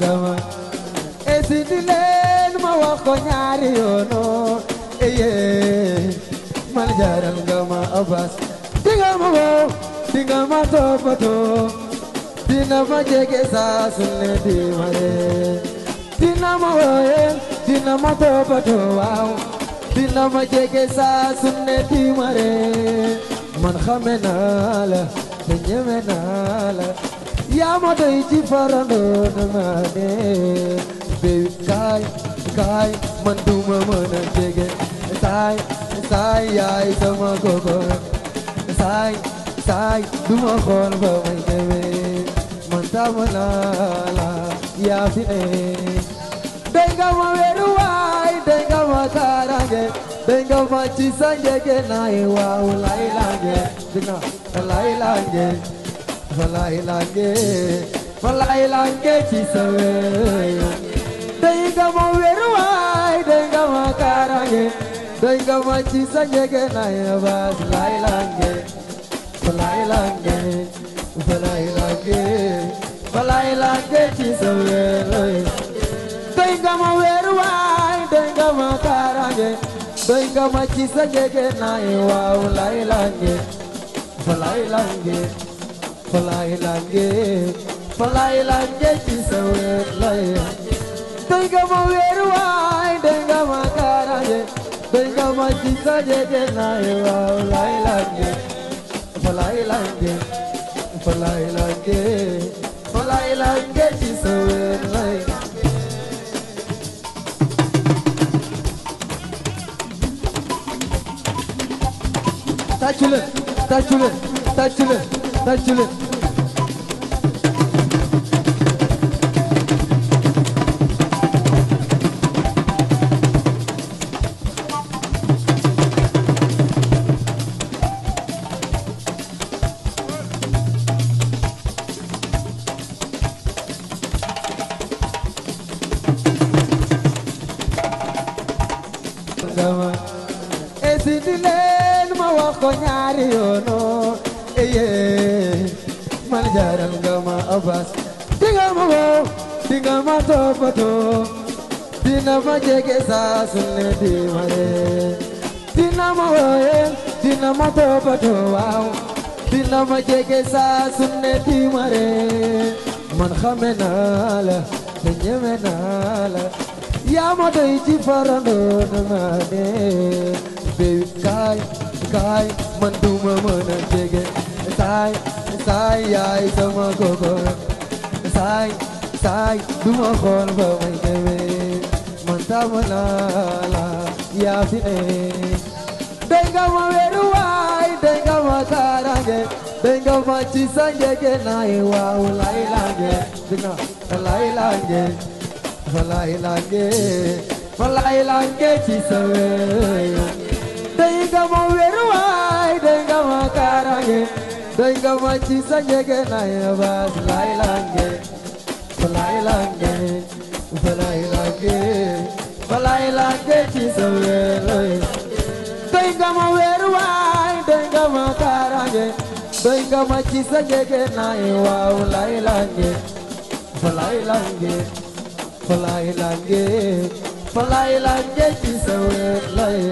Gama esidi leen ma wax ko ñaari yoonu eye man jaral nga ma Abbas dinga ma woo dinga ma toppatoo dina ma jege saa su ne di ma ree dina ma wooye dina ma toppatoo waaw dina ma jege saa su ne di ma ree man xame naa la te ñeme naa la yaa ma doy ci farandoo na ma ne baby kaay kaay man duma mën a jege saay saay yaay sama koko saay saay duma xool ba may ñeme man tama naa la yaa fi ne dey nga ma weeru waay dey nga ma kaaraange dey nga ma ci sa njege naay waaw lay lange dina lay lange falay lange ci sa wey dey nga ma weeru waay dey nga ma kaaraange dey nga ma ci sa njege naay baas lay lange falay lange ci sa wey dey nga ma weeru waay dey nga ma kaaraange dey nga ma ci sa njege naay waaw lay lange falay lange ci sa wey dey nga ma weeru waay dey nga ma kaaraange dey nga ma ci sa njege naay waaw lay lange falay lange ci sa wey tàcculeen Gama esidi leen ma wax ko ñaari yoonu eye man jaral nga ma Abbas dinga ma woo dinga ma toppatoo dina ma jege saa su ne di ma ree dina ma wooye dina ma toppatoo waaw dina ma jege saa su ne di ma ree man xame naa la te ñeme naa la yaa ma doy ci farandoo na ma ne baby kaay kaay man duma mën a jege saay saay yaay sama koko saay saay duma xool ba may ñeme man tama naa la yaa fi ne dey nga ma weeru waay dey nga ma kaaraange dey nga ma ci sa njege naay waaw lay lange dina lay lange falay lange ci sa wey dey nga ma weeru waay dey nga ma kaaraange dey nga ma ci sa njege naay baas lay lange falay lange ci sa wey dey nga ma weeru waay dey nga ma kaaraange dey nga ma ci sa njege naay waaw lay lange falay lange ci sa wey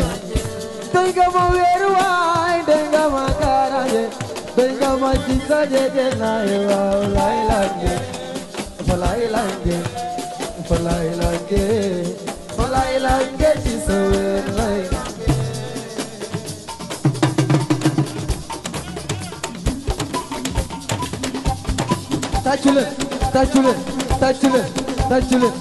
dey nga ma weeru waay dey nga ma kaaraange dey nga ma ci sa njege naay waaw lay lange falay lange ci sa wey tàcculeen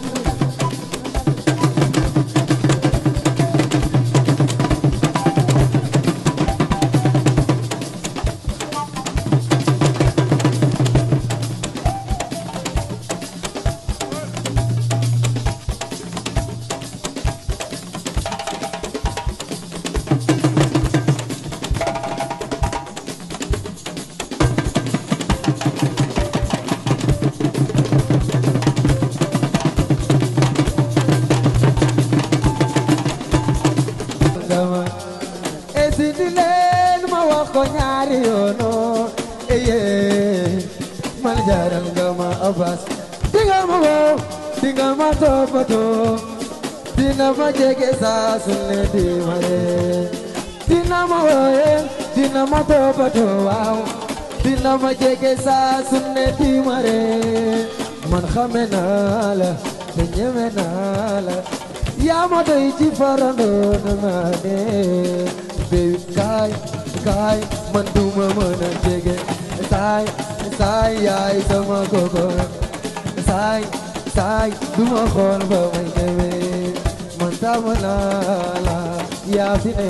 dinga ma toppatoo dina ma jege saa su ne di ma ree dina ma wooye dina ma toppatoo waaw dina ma jege saa su ne di ma ree man xame naa la te ñeme naa la yaa ma doy ci farandoo na ma ne baby kaay kaay man duma mën a jege saay saay yaay sama koko saay saay duma xool ba may ñeme man tama naa la yaa fi ne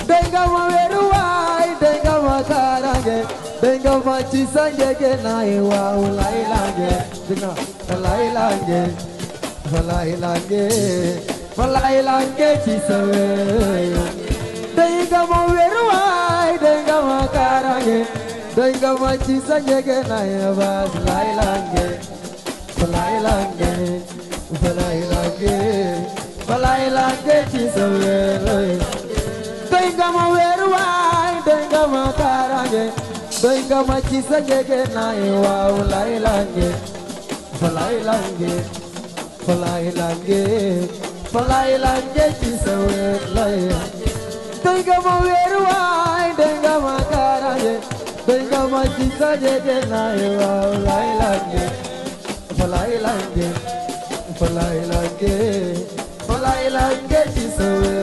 dey nga ma weeru waay dey nga ma kaaraange dey nga ma ci sa njege naay waaw lay lange dinga lay lange falay lange ci sa wey dey nga ma weeru waay dey nga ma kaaraange dey nga ma ci sa njege naay baas lay lange falay lange ci sa wey dey nga ma weeru waay dey nga ma kaaraange dey nga ma ci sa njege naay waaw lay lange falay lange ci sa wey dey nga ma weeru waay dey nga ma kaaraange dey nga ma ci sa njege naay waaw lay lange falay lange ci sa wey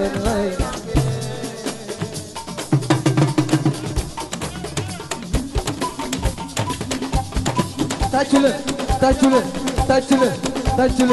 tàcculeen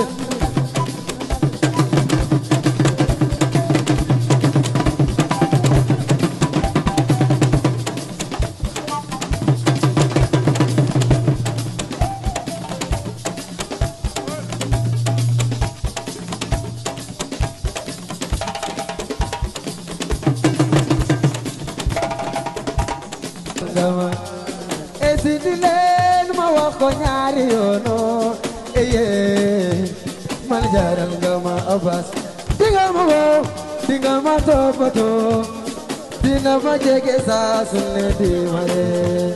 esidi leen ma wax ko ñaari yoonu eye man jaaral nga ma Abbas dinga ma woo dinga ma toppatoo dina ma jege saa su ne di ma ree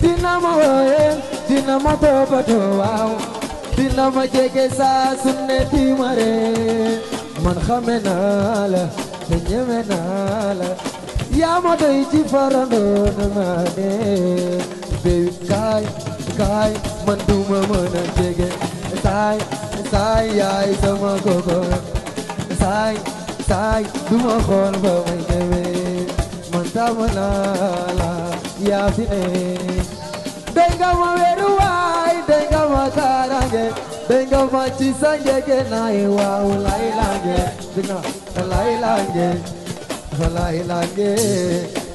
dina ma wooye dina ma toppatoo waaw dina ma jege saa su ne di ma ree man xame naa la te ñeme naa la yaa ma doy ci farandoo na ma ne baby kaay kaay man duma mën a jege saay saay yaay sama koko saay saay duma xool ba may ñeme man tama naa la yaa fi ne dey nga ma weeru waay dey nga ma kaaraange dey nga ma ci sa njege naay waaw lay lange dinga lay lange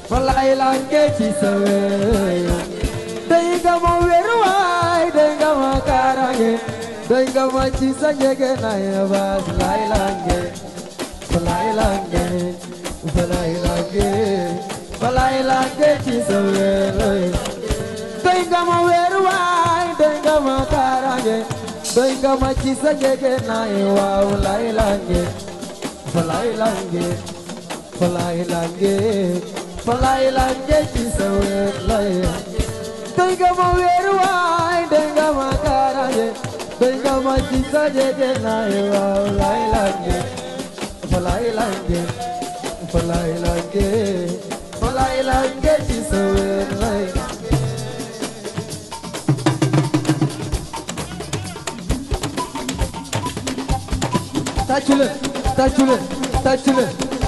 falay lange ci sa wey dey nga ma weeru waay dey nga ma kaaraange dey nga ma ci sa njege naay baas lay lange falay lange ci sa wey dey nga ma weeru waay dey nga ma kaaraange dey nga ma ci sa njege naay waaw lay lange falay lange ci sa wey dey nga ma weeru waay dey nga ma kaaraange dey nga ma ci sa njege naay waaw lay lange falay lange ci sa wey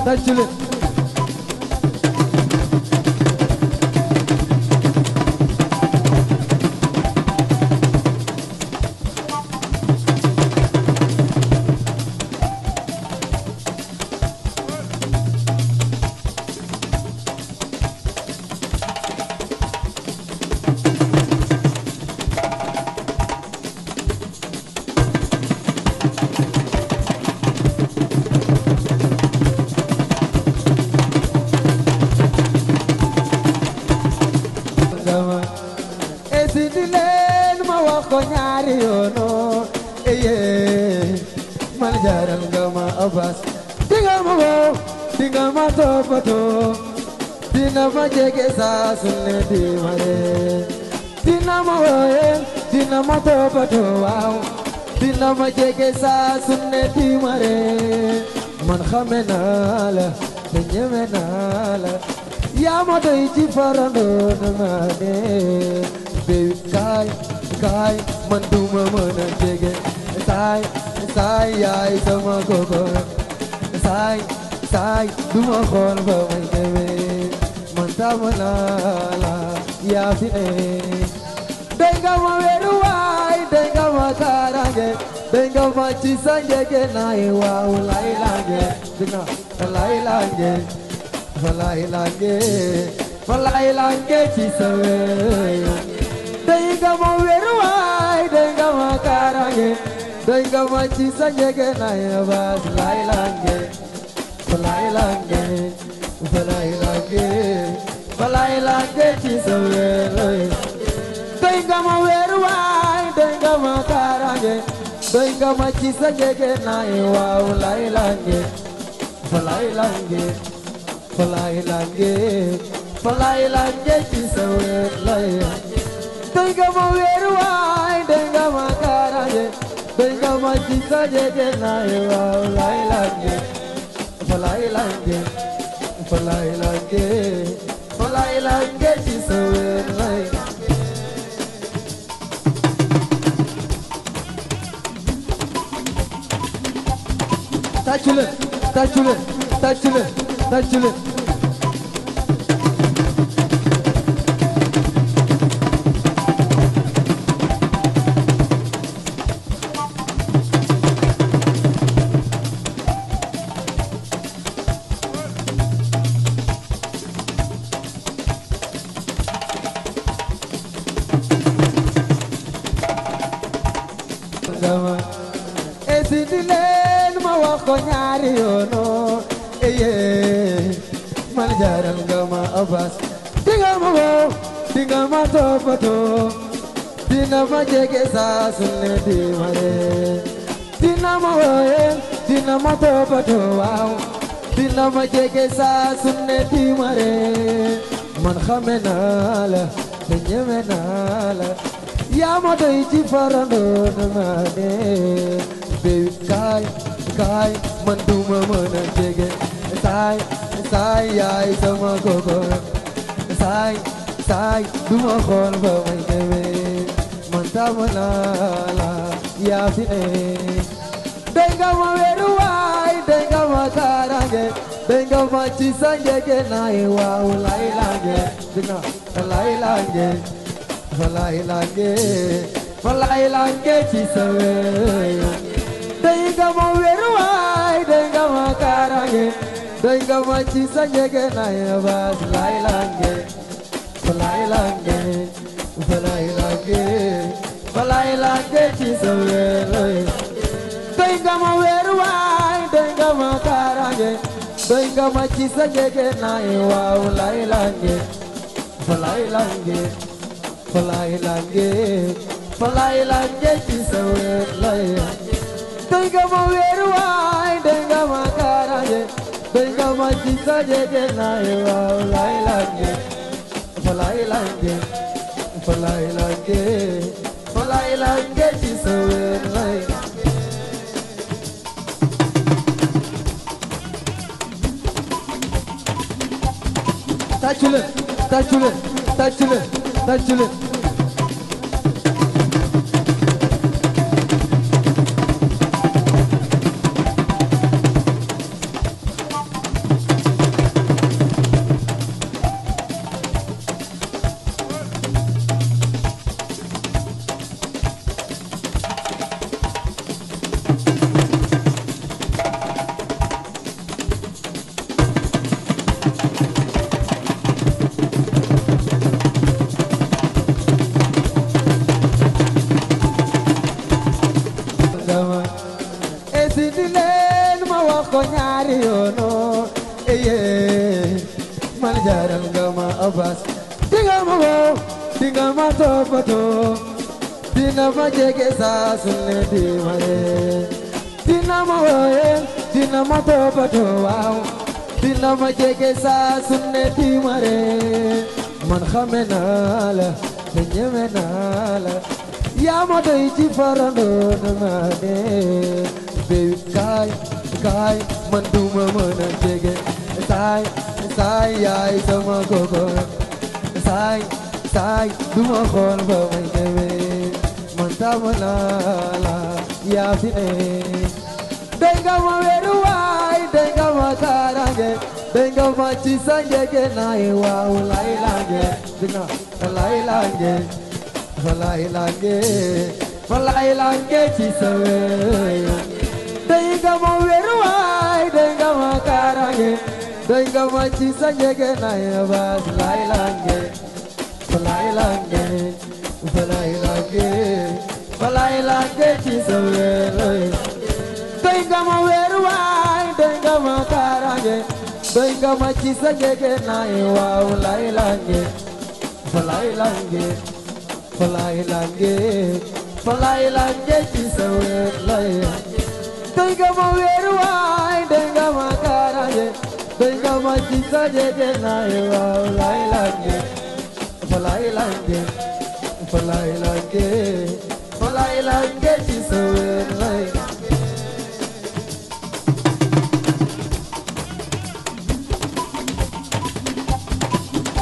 tàcculeen esidi leen ma wax ko ñaari yoonu eye man jaaral nga ma Abbas dinga ma woo dinga ma toppatoo dina ma jege saa su ne di ma ree dina ma wooye dina ma toppatoo waaw dina dina ma jege saa su ne di ma ree man xame naa la te ñeme naa la yaa ma doy ci farandoo na ma ne baby kaay kaay man duma mën a jege saay saay yaay sama koko saay saay duma xool ba may demee man tama naa la yaa fi ne dey nga ma weeru waay dey nga ma kaaraange dey nga ma ci sa njege naay waaw lay lange dina lay lange fa lay lange fa lay lange ci sa weeru dey nga ma weeru waay dey nga ma kaaraange dey nga ma ci sa njege naay baas lay lange fa lay lange fa lay lange fa lay lange ci sa weeru dey nga ma weeru waay dey nga ma kaaraange dey nga ma ci sa njege naay waaw lay lange fa lay lange fa lay lange fa lay lange ci sa weeru dey nga ma weeru waay dey nga ma kaaraange dey nga ma ci sa njege naay waaw lay lange fa lay lange fa lay lange fa lay lange ci sa weeru tàccule tàccule tàccule tàccule ko ñaari yoono eye man jaral nga ma abas dinga ma wow dinga ma toppatoo dina ma jege saa su ne di ma ree dina ma woye dina ma toppatoo waaw dina ma jege saa su ne di ma ree man xame naa la te ñeme naa la yaa ma doy ci farandoo na ma ne baby kaay kaay man duma mën a jege saay saay yaay sama koko saay saay duma xool ba may demee man tama naa la yaa fi ne dey nga ma weeru waay dey nga ma kaaraange dey nga ma ci sa njege naay waaw lay lange dina lay lange fa lay lange fa lay lange ci sa weeru dey nga ma weeru waay dey nga ma kaaraange dey nga ma ci sa njege naay baas lay lange fa lay lange fa lay lange fa lay lange ci sa weeru dey nga ma weeru waay dey nga ma kaaraange dey nga ma ci sa njege naay waaw lay lange fa lay lange fa lay lange fa lay lange ci sa weeru dey nga ma weeru waay dey nga ma kaaraange dey nga ma ci sa njege naay waaw lay lange fa lay lange fa lay lange fa lay lange ci sa weeru tàccule tàccule tàccule tàccule ko ñaari yoono eye man jaral nga ma abas dinga ma wow dinga ma toppatoo dina ma jege saa su ne di ma ree dina ma woye dina ma toppatoo waaw dina ma jege saa su ne di ma ree man xame naa la te ñeme naa la yaa ma doy ci farandoo na ma ne baby kaay kaay man duma mën a jege saay saay yaay sama koko saay saay duma xool ba may demee man tama naa la yaa fi ne doy nga ma weeru waay doy nga ma kaaraange doy nga ma ci sa njege naay waaw lay lange dina lay lange falay lange ci sa weeru doy nga ma weeru waay doy nga ma kaaraange doy nga ma ci sa njege naay baas lay lange falay lange ci sa weeru doy nga ma weeru waay doy nga ma kaaraange doy nga ma ci sa njege naay waaw lay lange falay lange ci sa weeru doy nga ma weeru waay doy nga ma kaaraange doy nga ma ci sa njege naay waaw lay lange falay lange ci sa weeru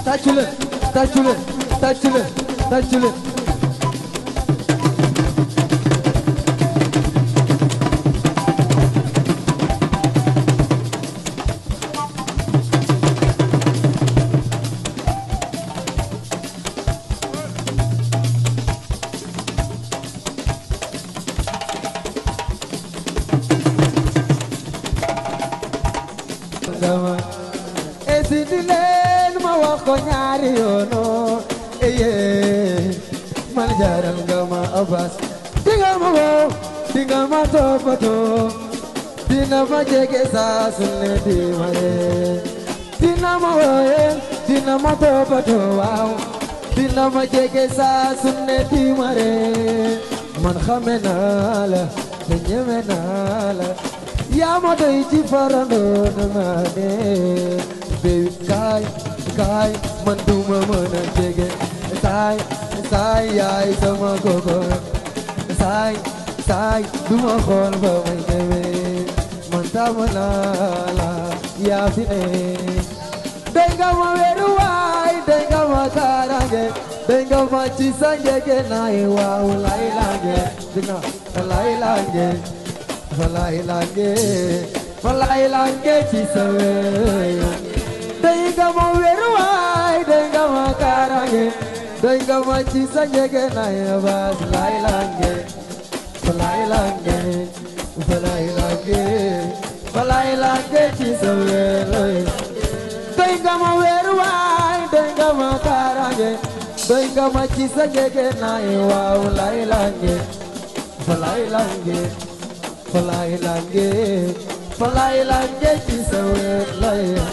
tàccule tàccule tàccule tàccule ko ñaari yoonu eye man jaral nga ma Abbas dinga ma woo dinga ma toppatoo dina ma jege saa su ne di ma ree dina ma wooye dina ma toppatoo waaw dina ma jege saa su ne di ma ree man xame naa la te ñeme naa la yaa ma doy ci farandoo na ma ne baby kaay kaay man duma mën a jege saay saay yaay sama koko saay saay duma xool ba may demee man tama naa la yaa fi ne doy nga ma weeru waay doy nga ma kaaraange doy nga ma ci sa njege naay waaw lay lange dina lay lange falay lange ci sa weeru doy nga ma weeru waay doy nga ma kaaraange doy nga ma ci sa njege naay baas lay lange falay lange ci sa weeru doy nga ma weeru waay doy nga ma kaaraange doy nga ma ci sa njege naay waaw lay lange falay lange ci sa weeru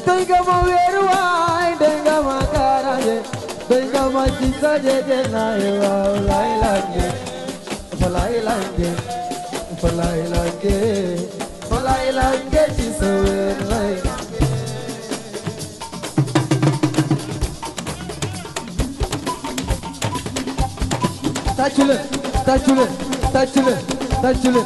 doy nga ma weeru waay doy nga ma kaaraange doy nga ma ci sa njege naay waaw lay lange falay lange ci sa weeru tàccule tàccule tàccule tàccule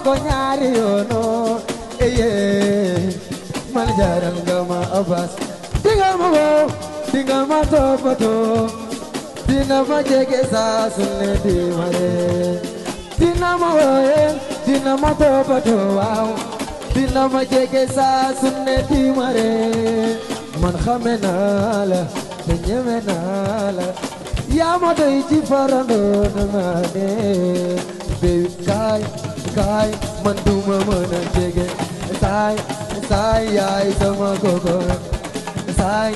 ko ñaari yoonu eye man jaral nga ma Abbas dinga ma woo dinga ma toppatoo dina ma jege saa su ne di ma ree dina ma wooye dina ma toppatoo waaw dina ma jege saa su ne di ma ree man xame naa la te ñeme naa la yaa ma doy ci farandoo na ma ne baby kaay kaay man duma mën a jege saay saay yaay sama koko saay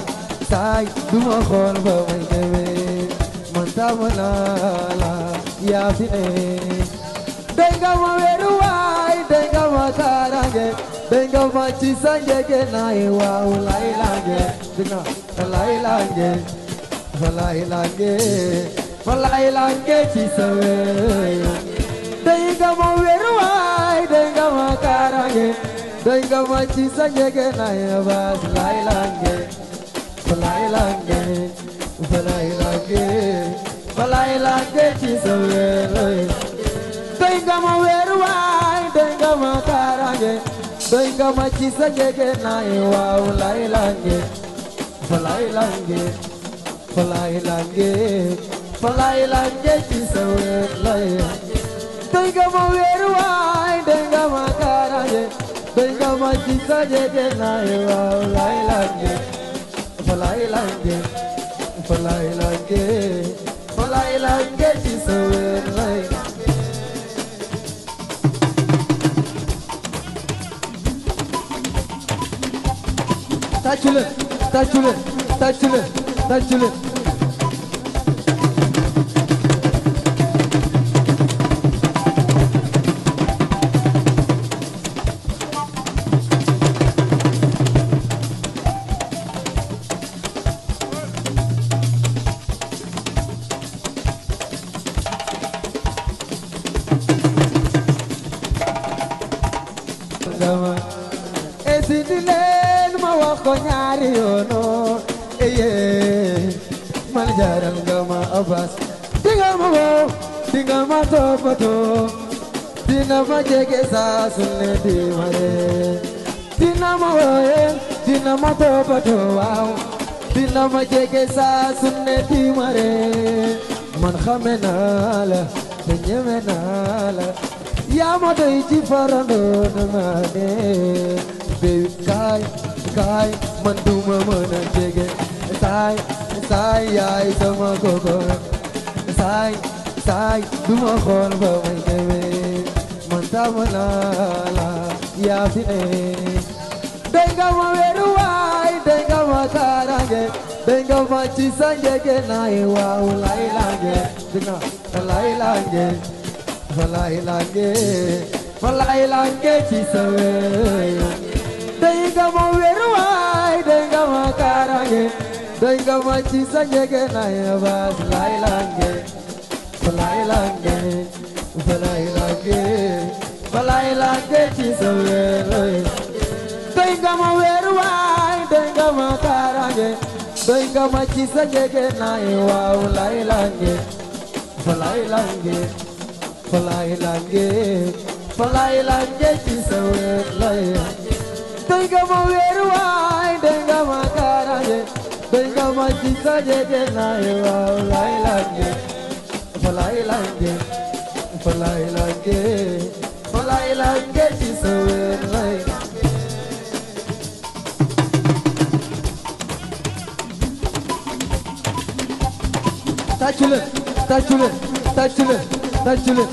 saay duma xool ba may demee man taamu naa la yaa fi ne doy nga ma weeru waay doy nga ma kaaraange doy nga ma ci sa njege naay waaw lay lange dina lay lange falay lange falay lange ci sa wey doy nga ma weeru waay doy nga ma kaaraange doy nga ma ci sa njege naay baas lay lange falay lange falay lange falay lange ci sa wey doy nga ma weeru waay doy nga ma kaaraange doy nga ma ci sa njege naay waaw lay lange falay lange falay lange falay lange ci sa wey doy nga ma weeru waay doy nga ma kaaraange doy nga ma ci sa njege naay waaw lay lange falay lange falay lange falay lange ci sa wey tàcculeen tàcculeen tàcculeen tàcculeen ko ñaari yoonu eye man jaral nga ma Abbas dinga ma woo dinga ma toppatoo dina ma jege saa su ne di ma ree dina ma wooye dina ma toppatoo waaw dina ma jege saa su ne di ma ree man xame naa la te ñeme naa la yaa ma doy ci farandoo na ma ne baby kaay kaay man duma mën a jege saay saay yaay sama koko saay saay duma xool ba may demee man taamu naa la yaa fi ne doy nga ma weeru waay doy nga ma kaaraange doy nga ma ci sa njege naay waaw lay lange dina lay lange falay lange falay lange ci sa wey doy nga ma weeru waay doy nga ma kaaraange doy nga ma ci sa njege naay baas lay lange falay lange falay lange falay lange ci sa wey doy nga ma weeru waay doy nga ma kaaraange doy nga ma ci sa njege naay waaw lay lange falay lange falay lange falay lange ci sa wey doy nga ma weeru waay doy nga ma kaaraange doy nga ma ci sa njege naay waaw lay lange falay lange falay lange falay lange ci sa wey tàcculeen tàcculeen tàcculeen tàcculeen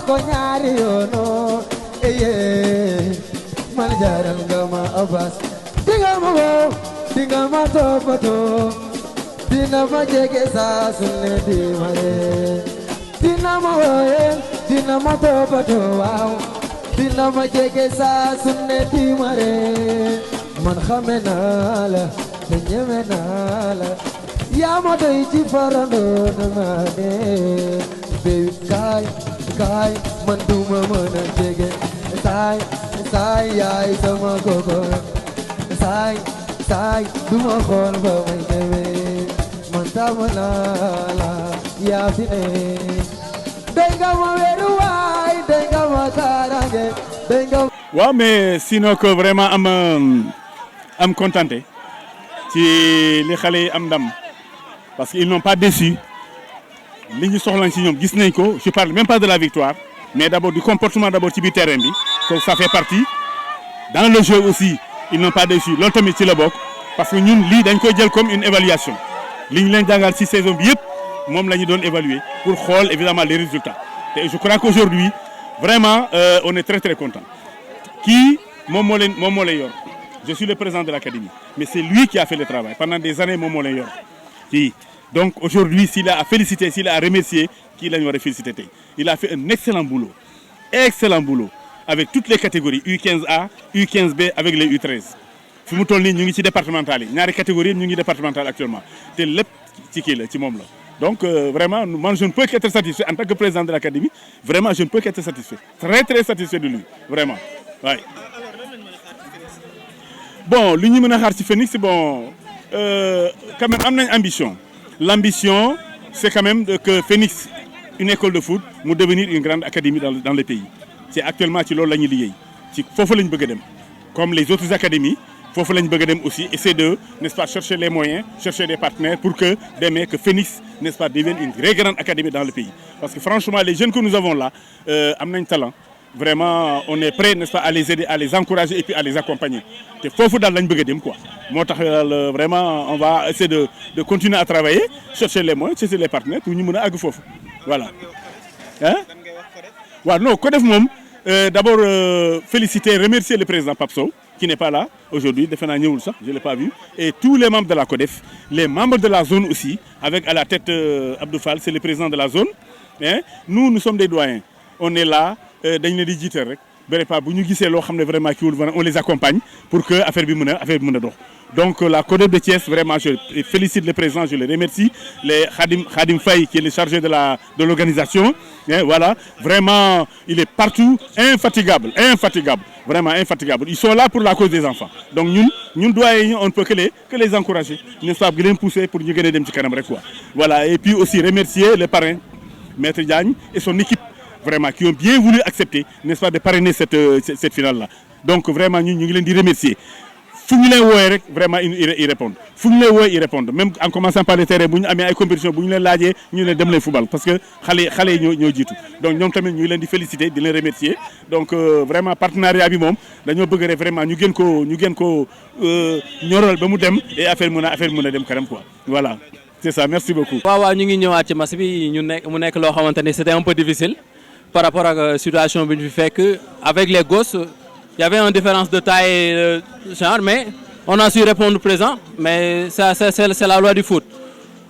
ko ñaari yoonu eye man jaral nga ma Abbas dinga ma woo dinga ma toppatoo dina ma jege saa su ne di ma ree dina ma wooye dina ma toppatoo waaw dina ma jege saa su ne di ma ree man xame naa la te ñeme naa la yaa ma doy ci farandoo na ma ne baby kaay kaay man duma mën a jege saay saay yaay sama koko saay saay duma xool ba may demee man taamu naa la yaa fi ne denga ma wéruwaay denga ma kaaraange denga. waaw mais sinon que vraiment am contenté ci li xale yi am ndam parce qu'ils n'ont pas déçu li ñu soxlañ ci ñoom gis nañ ko je parle même pas de la victoire mais d'abord du comportement d'abord ci biir terrain bi donc ça fait partie dans le jeu aussi ils n'ont pas déçu loolu tamit ci la bokk parce que ñun lii dañ koy jël comme une évaluation li ñu leen jàngal ci saison bi yëpp moom la ñu doon évaluer pour xool évidemment les résultats et je crois qu'aujourd'hui vraiment on est très très content kii moom moo leen yor je suis le président de l'académie mais c'est lui qui a fait le travail pendant des années moom moo leen yor kii donc aujourd'hui s'il a à féliciter s'il a à remercier kii la ñu war a féliciter tey il a fait un excellent boulot avec toutes les catégories U15A U15B avec les U13 fi mu toll nii ñu ngi ci départemental yi ñaari catégories ñu ngi départemental actuellement te lépp ci kii la ci moom la donc vraiment man je ne peux qu'être satisfait en tant que président de l'académie vraiment je ne peux qu'être satisfait très très satisfait de lui vraiment waaye. bon li ñu mën a xaar ci Phénix bon quand même am nañ ambition l'ambition c'est quand même que Phénix une école de foot mu devenir une grande académie dans le pays c'est actuellement ci loolu la ñuy liggéey ci foofu la ñu bëgg a dem comme les autres académies foofu la ñu bëgg a dem aussi essayer de n'est-ce pas chercher les moyens chercher des partenaires pour que demain que Phénix n'est-ce pas devienne une très grande académie dans le pays parce que franchement les jeunes que nous avons là am nañ talent vraiment on est prêt n'est-ce pas à les aider à les encourager et puis à les accompagner te foofu daal lañ bëgg a dem quoi moo tax vraiment on va essayer de continuer à travailler chercher les moyens chercher les partenaires pour ñu mën a àgg foofu voilà hein waaw non ko def moom d'abord féliciter remercier le président Pape Sow qui n'est pas là aujourd'hui defe naa ñëwul sax je l'ai pas vu et tous les membres de la CODEF les membres de la zone aussi avec à la tête Abdou Fall c'est le président de la zone hein nous sommes des doyens on est là dañ leen di jiital rek bëri pas bu ñu gisee loo xam ne vraiment kii wul on les accompagne pour que affaire bi mën a dox donc la CODEF de Thiès vraiment je félicite le président je le remercie les Khadim Faye qui est le chargé de l'organisation et voilà vraiment il est partout infatigable vraiment infatigable ils sont là pour la cause des enfants donc ñun doyens yi on ne peut que les encourager n'est-ce pas di leen pousser pour ñu gën a dem ci kanam rek quoi voilà et puis aussi remercier le parrain Maître Diagne et son équipe vraiment qui ont bien voulu accepter n'est-ce pas de parrainer cette finale là donc vraiment ñu ngi leen di remercier fu ñu leen wooyee rek vraiment ils répondent fu ñu leen wooyee ils répondent même en commençant par le terrain bu ñu amee ay compétition bu ñu leen laajee ñu ne dem leen football parce que xale yi ñoo jiitu donc ñoom tamit ñu ngi leen di féliciter di leen remercier donc vraiment partenariat bi moom dañoo bëgg rek vraiment ñu gën ko ñoral ba mu dem et affaire mën a dem kanam quoi voilà c'est ça merci beaucoup. waaw ñu ngi ñëwaat ci match bi mu nekk loo xamante ni c'était un peu difficile par rapport ak situation bi ñu fi fekk avec les gosses. Il y avait une différence de taille genre mais on a su répondre présent mais ça c'est la loi du foot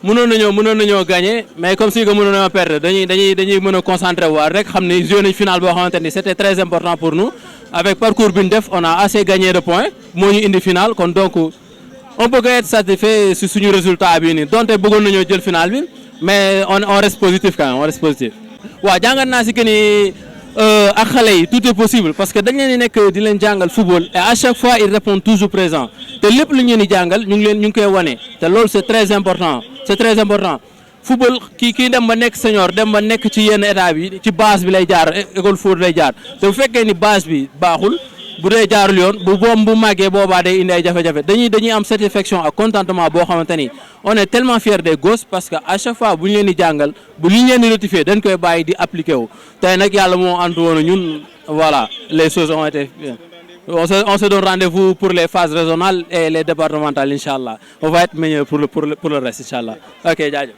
mënoon nañoo gagner mais comme si que mënoon nañoo perdre dañuy mën a concentrer wu rek xam ne joué nañ finale boo xamante ni c'était très important pour nous avec parcours bi ñu def on a assez gagné de points moo ñu indi finale kon donc on peut être satisfait si suñu résultat bi nii donte bëggoon nañoo jël finale bi mais on reste positif quand même on reste positif. waaw jàngat naa si que ni. ak xale yi tout est possible parce que dañ leen di nekk di leen jàngal football et à chaque fois ils répondent toujours présent te lépp lu ñu leen di jàngal ñu ngi koy wane te loolu c'est très important football kii dem ba nekk senior dem ba nekk ci yenn état bi ci base bi lay jaar école foot lay jaar te bu fekkee ni base bi baaxul bu dee jaarul yoon bu màggee boobaa day indi ay jafe-jafe dañuy am satisfaction ak contentement boo xamante ni on est tellement fiers des gosses parce que à chaque fois bu ñu leen di jàngal bu ñu leen di notifier dañ koy bàyyi di appliquer wu tey nag yàlla moo antu woon ñun voilà les choses ont été bien on se donne rendez-vous pour les phases régionales et les départementales inchallah on va être meilleur pour le reste inchallah ok jaajëf